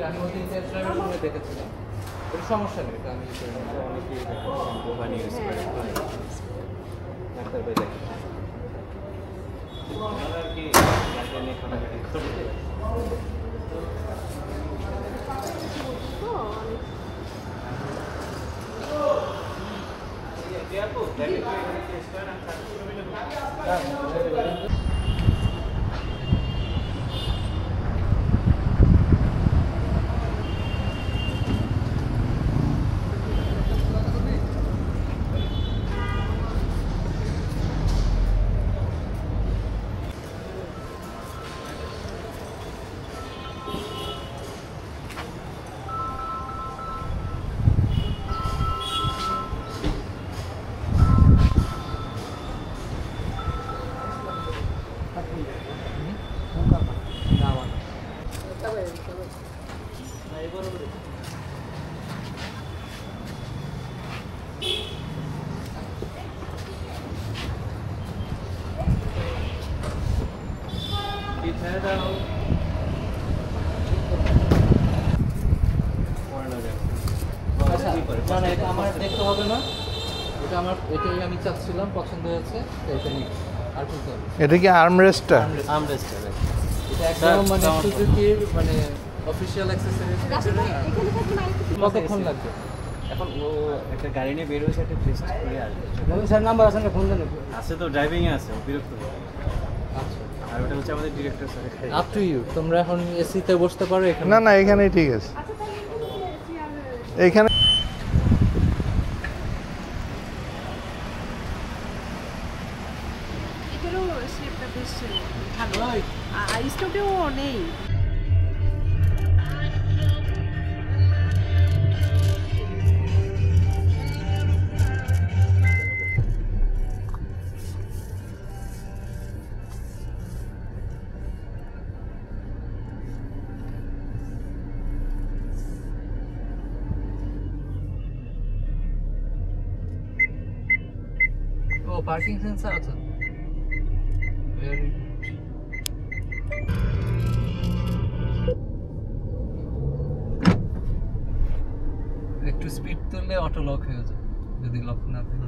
আমি ওই ড্রাইভারের সঙ্গে দেখেছিলাম কোনো সমস্যা নেই আমি কোম্পানি ইউজ করে ডাক্তার ভাই দেখেন আর কি আমার দেখতে হবে না এটা আমার এটাই আমি চাচ্ছিলাম পছন্দ হয়েছে এটা নিই আর কি হবে এটা কি আর্মরেস্টটা এটা একদম মানে সুজুকির মানে অফিশিয়াল অ্যাকসেসরিজ কতক্ষণ লাগবে এখন ও একটা গাড়ি নিয়ে বের হয়েছে একটা টেস্ট করে আসবে স্যার নাম্বার আছে না ফোন দেন আছে তো ড্রাইভিং এ আছে বিরক্ত আচ্ছা আর ওটা হচ্ছে আমাদের director sir up to you তোমরা এখন এসিতে বসতে পারো এখানে না না এখানেই ঠিক আছে এইখানে এটারও শেপটা বেশ ভালো স্টকেও নেই ও পার্কিং সেন্সর আছে ভেরি একটু স্পিড তুললে অটো লক হয়ে যাবে যদি লক না থাকে